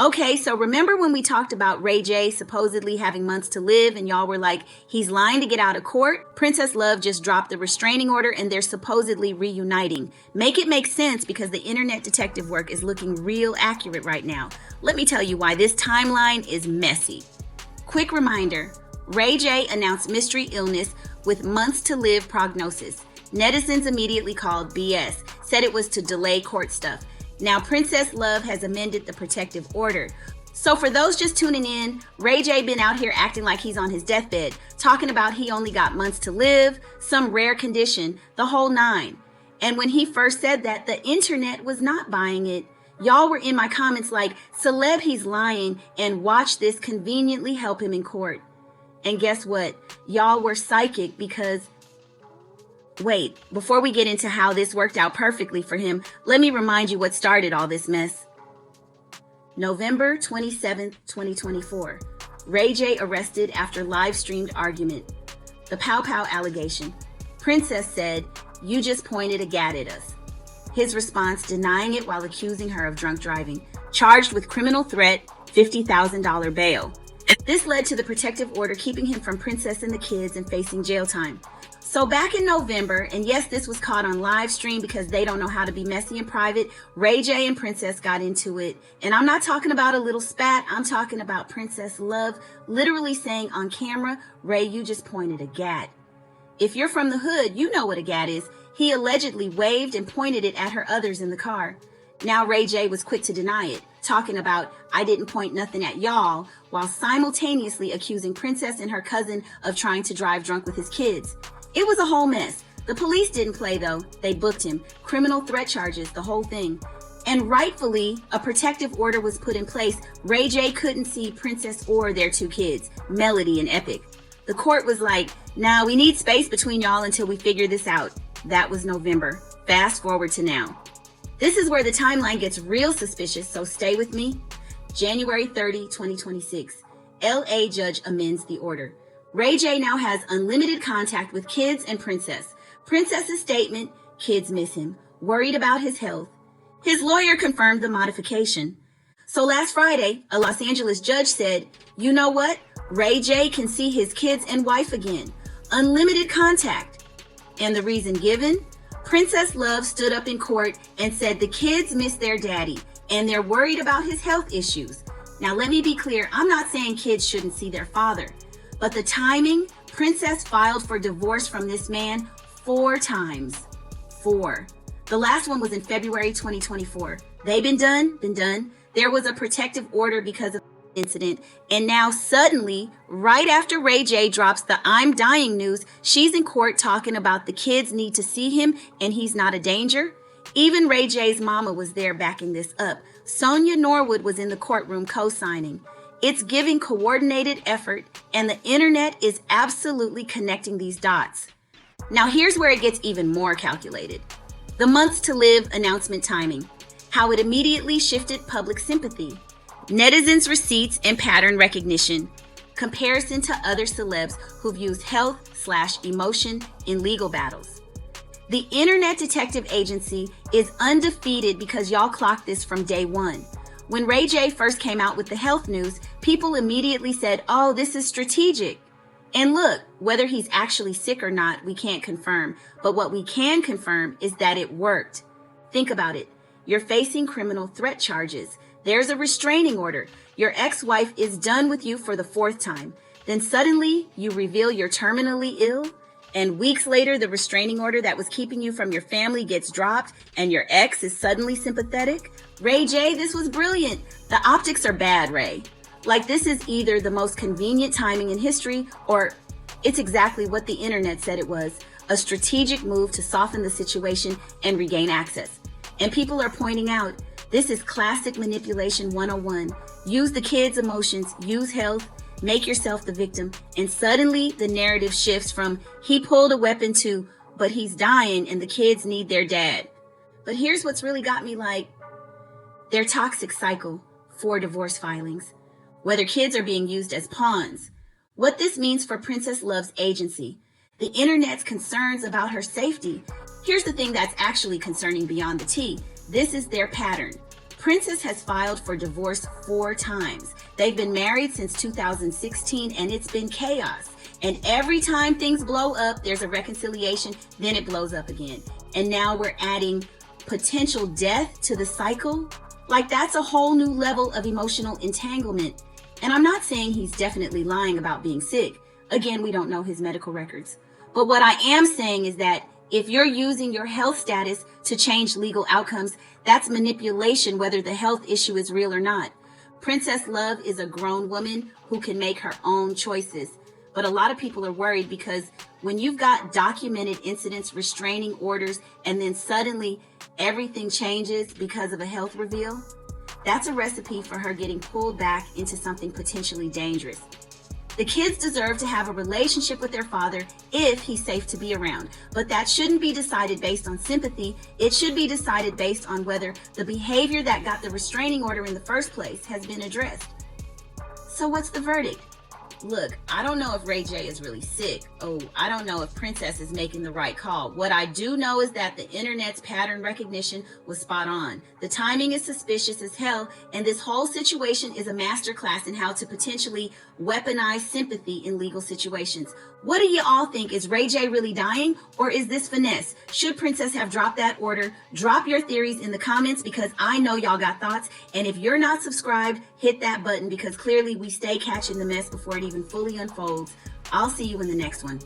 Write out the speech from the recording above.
Okay, so remember when we talked about Ray J supposedly having months to live and y'all were like, he's lying to get out of court? Princess Love just dropped the restraining order and they're supposedly reuniting. Make it make sense because the internet detective work is looking real accurate right now. Let me tell you why this timeline is messy. Quick reminder, Ray J announced mystery illness with months to live prognosis. Netizens immediately called BS, said it was to delay court stuff. Now, Princess Love has amended the protective order. So for those just tuning in, Ray J been out here acting like he's on his deathbed, talking about he only got months to live, some rare condition, the whole nine. And when he first said that, the internet was not buying it. Y'all were in my comments like, celeb, he's lying, and watch this conveniently help him in court. And guess what? Y'all were psychic because... Wait, before we get into how this worked out perfectly for him, let me remind you what started all this mess. November 27th, 2024. Ray J arrested after live-streamed argument. The Pow Pow allegation. Princess said, "You just pointed a gat at us." His response, denying it while accusing her of drunk driving. Charged with criminal threat, $50,000 bail. This led to the protective order keeping him from Princess and the kids and facing jail time. So back in November, and yes, this was caught on live stream because they don't know how to be messy in private, Ray J and Princess got into it. And I'm not talking about a little spat, I'm talking about Princess Love literally saying on camera, "Ray, you just pointed a gat." If you're from the hood, you know what a gat is. He allegedly waved and pointed it at her others in the car. Now Ray J was quick to deny it, talking about, "I didn't point nothing at y'all," while simultaneously accusing Princess and her cousin of trying to drive drunk with his kids. It was a whole mess. The police didn't play though. They booked him. Criminal threat charges, the whole thing. And rightfully, a protective order was put in place. Ray J couldn't see Princess or their two kids, Melody and Epic. The court was like, "Nah, we need space between y'all until we figure this out." That was November. Fast forward to now. This is where the timeline gets real suspicious, so stay with me. January 30, 2026. LA judge amends the order. Ray J now has unlimited contact with kids and Princess. Princess's statement, kids miss him, worried about his health. His lawyer confirmed the modification. So last Friday, a Los Angeles judge said, "You know what? Ray J can see his kids and wife again. Unlimited contact." And the reason given? Princess Love stood up in court and said the kids miss their daddy and they're worried about his health issues. Now let me be clear, I'm not saying kids shouldn't see their father. But the timing, Princess filed for divorce from this man 4 times. 4. The last one was in February 2024. They been done. There was a protective order because of the incident. And now suddenly, right after Ray J drops the "I'm dying" news, she's in court talking about the kids need to see him and he's not a danger. Even Ray J's mama was there backing this up. Sonia Norwood was in the courtroom co-signing. It's giving coordinated effort, and the internet is absolutely connecting these dots. Now here's where it gets even more calculated. The months to live announcement timing, how it immediately shifted public sympathy. Netizens' receipts and pattern recognition, comparison to other celebs who've used health/emotion in legal battles. The Internet Detective Agency is undefeated because y'all clocked this from day one. When Ray J first came out with the health news, people immediately said, "Oh, this is strategic." And look, whether he's actually sick or not, we can't confirm. But what we can confirm is that it worked. Think about it. You're facing criminal threat charges. There's a restraining order. Your ex-wife is done with you for the 4th time. Then suddenly you reveal you're terminally ill. And weeks later, the restraining order that was keeping you from your family gets dropped and your ex is suddenly sympathetic. Ray J, this was brilliant. The optics are bad, Ray. Like, this is either the most convenient timing in history or it's exactly what the internet said it was, a strategic move to soften the situation and regain access. And people are pointing out, this is classic manipulation 101. Use the kids' emotions, use health, make yourself the victim, and suddenly the narrative shifts from he pulled a weapon to but he's dying and the kids need their dad. But here's what's really got me like, their toxic cycle, 4 divorce filings, whether kids are being used as pawns, what this means for Princess Love's agency, the internet's concerns about her safety. Here's the thing that's actually concerning beyond the tea. This is their pattern. Princess has filed for divorce 4 times. They've been married since 2016 and it's been chaos. And every time things blow up, there's a reconciliation, then it blows up again. And now we're adding potential death to the cycle. Like, that's a whole new level of emotional entanglement. And I'm not saying he's definitely lying about being sick. Again, we don't know his medical records. But what I am saying is that if you're using your health status to change legal outcomes, that's manipulation, whether the health issue is real or not. Princess Love is a grown woman who can make her own choices. But a lot of people are worried because when you've got documented incidents, restraining orders, and then suddenly everything changes because of a health reveal, that's a recipe for her getting pulled back into something potentially dangerous. The kids deserve to have a relationship with their father if he's safe to be around. But that shouldn't be decided based on sympathy. It should be decided based on whether the behavior that got the restraining order in the first place has been addressed. So what's the verdict? Look, I don't know if Ray J is really sick. Oh, I don't know if Princess is making the right call. What I do know is that the internet's pattern recognition was spot on. The timing is suspicious as hell, and this whole situation is a masterclass in how to potentially weaponize sympathy in legal situations. What do you all think? Is Ray J really dying, or is this finesse? Should Princess have dropped that order? Drop your theories in the comments because I know y'all got thoughts. And if you're not subscribed, hit that button because clearly we stay catching the mess before it even fully unfolds. I'll see you in the next one.